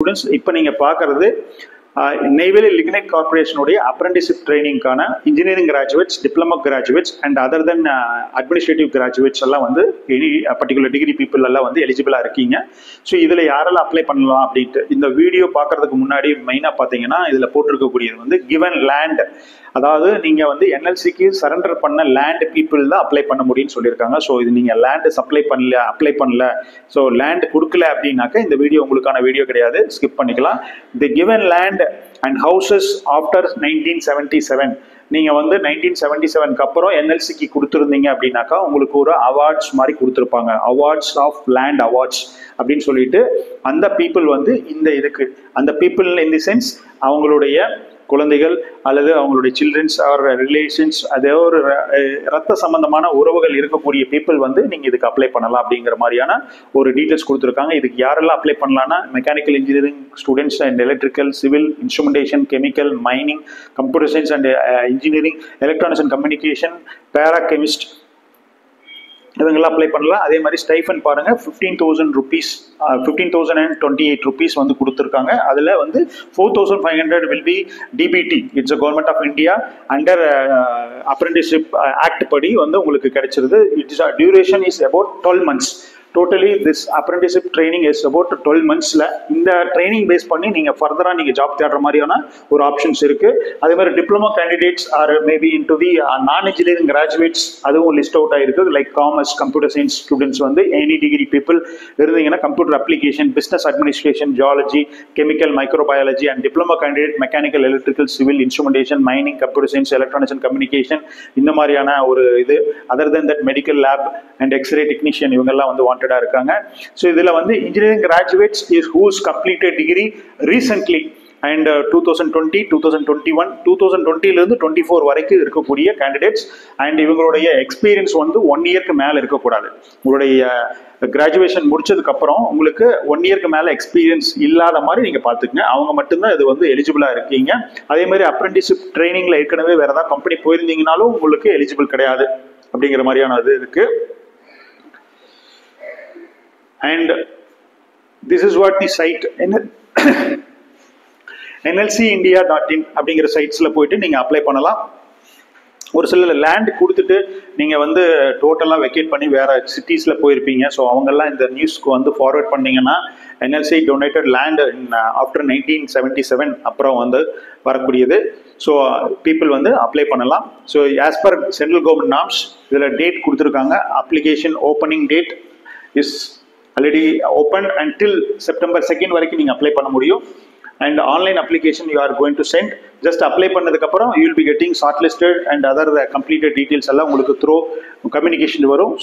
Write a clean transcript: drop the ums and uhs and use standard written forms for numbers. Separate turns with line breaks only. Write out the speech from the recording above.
Students இப்போ நீங்கள் பார்க்குறது நெய்வேலி லிக்னைட் கார்பரேஷனுடைய அப்ரெண்டிஸ்ஷிப் ட்ரைனிங்கான engineering graduates, diploma graduates and other then administrative graduates எல்லாம் வந்து எனி பர்டிகுலர் டிகிரி பீப்புள் எல்லாம் வந்து எலிஜிபிளாக இருக்கீங்க. ஸோ இதில் யாரெல்லாம் அப்ளை பண்ணலாம் அப்படின்ட்டு இந்த வீடியோ பார்க்கறதுக்கு முன்னாடி மெயினாக பார்த்தீங்கன்னா இதில் போட்டிருக்கக்கூடியது வந்து கிவன் லேண்ட், அதாவது நீங்கள் வந்து என்எல்சிக்கு சரண்டர் பண்ண லேண்ட் பீப்புள் தான் அப்ளை பண்ண முடியும்னு சொல்லியிருக்காங்க. ஸோ இது நீங்கள் லேண்டு அப்ளை பண்ணல, ஸோ லேண்ட் கொடுக்கல அப்படின்னாக்க இந்த வீடியோ உங்களுக்கான வீடியோ கிடையாது, ஸ்கிப் பண்ணிக்கலாம். தி given land and houses after 1977, நீங்கள் வந்து 1977க்கு அப்புறம் என்எல்சிக்கு கொடுத்துருந்தீங்க அப்படின்னாக்கா உங்களுக்கு ஒரு அவார்ட்ஸ் மாதிரி கொடுத்துருப்பாங்க, அவார்ட்ஸ் ஆஃப் லேண்ட் அவார்ட்ஸ் அப்படின்னு சொல்லிட்டு அந்த பீப்புள் வந்து இந்த இதுக்கு அந்த பீப்புள் இன் தி சென்ஸ் அவங்களுடைய குழந்தைகள் அல்லது அவங்களுடைய சில்ட்ரன்ஸ் ஆர் ரிலேஷன்ஸ், அதே ஒரு ரத்த சம்பந்தமான உறவுகள் இருக்கக்கூடிய பீப்புள் வந்து நீங்கள் இதுக்கு அப்ளை பண்ணலாம் அப்படிங்கிற மாதிரியான ஒரு டீட்டெயில்ஸ் கொடுத்துருக்காங்க. இதுக்கு யாரெல்லாம் அப்ளை பண்ணலாம்னா mechanical engineering students and electrical, civil, instrumentation, chemical, mining, computer science and engineering, electronics and communication, பேரா கெமிஸ்ட், இவங்கெல்லாம் அப்ளை பண்ணலாம். அதே மாதிரி ஸ்டைஃபன் பாருங்க 15,000 rupees, 15,028 rupees வந்து கொடுத்துருக்காங்க. அதில் வந்து 4,500 will be DBT, it's a government of India under apprenticeship act படி வந்து உங்களுக்கு கிடைச்சிருது. Its duration is about 12 months. Totally this apprenticeship training is about 12 monthsல இந்த ட்ரைனிங் பேஸ் பண்ணி நீங்கள் ஃபர்தராக நீங்கள் ஜாப் தேடுற மாதிரியான ஒரு ஆப்ஷன்ஸ் இருக்கு. அதே மாதிரி diploma candidates are maybe into the non engineering graduates அதுவும் லிஸ்ட் அவுட் ஆயிருக்கு. Like commerce, computer science students வந்து எனி டிகிரி பீப்புள் இருந்தீங்கன்னா computer application, business administration, geology, chemical, microbiology and diploma candidate mechanical, electrical, civil, instrumentation, mining, computer science, electronics and communication, இந்த மாதிரியான ஒரு இது. Other than that medical lab and x-ray technician இவங்கெல்லாம் வந்து வாண்டடா இருக்காங்க. So இதில் வந்து engineering graduates is whose completed degree recently and 2020, 2021, 2020லேருந்து 24 வரைக்கும் இருக்கக்கூடிய கேண்டிடேட்ஸ் அண்ட் இவங்களுடைய எக்ஸ்பீரியன்ஸ் வந்து 1 இயர்க்கு மேலே இருக்கக்கூடாது. உங்களுடைய கிராஜுவேஷன் முடிச்சதுக்கப்புறம் உங்களுக்கு 1 இயர்க்கு மேலே எக்ஸ்பீரியன்ஸ் இல்லாத மாதிரி நீங்கள் பார்த்துக்குங்க, அவங்க மட்டும்தான் இது வந்து எலிஜிபிளாக இருக்கீங்க. அதே மாதிரி அப்ரெண்டிஸ்ஷிப் ட்ரைனிங்கில் ஏற்கனவே வேறு ஏதாவது கம்பெனி போயிருந்தீங்கனாலும் உங்களுக்கு எலிஜிபிள் கிடையாது அப்படிங்கிற மாதிரியான இது இருக்குது. And this is what the site nlcindia.in அப்படிங்கிற சைட்ஸில் போயிட்டு நீங்கள் அப்ளை பண்ணலாம். ஒரு சில லேண்ட் கொடுத்துட்டு நீங்கள் வந்து டோட்டலாக வெக்கேட் பண்ணி வேறு சிட்டிஸில் போயிருப்பீங்க. ஸோ அவங்கெல்லாம் இந்த நியூஸ்க்கு வந்து ஃபார்வர்ட் பண்ணிங்கன்னா என்எல்சி டொனேட்டட் லேண்ட் ஆஃப்டர் 1977 அப்புறம் வந்து வரக்கூடியது. ஸோ பீப்புள் வந்து அப்ளை பண்ணலாம். So as per central government norms இதில் டேட் கொடுத்துருக்காங்க. Application opening date is already open until September 2 வரைக்கும் நீங்கள் அப்ளை பண்ண முடியும். And online application you are going to send. Just apply பண்ணதுக்கப்புறம் you will be getting shortlisted and other completed details எல்லாம் உங்களுக்கு through communication வரும்.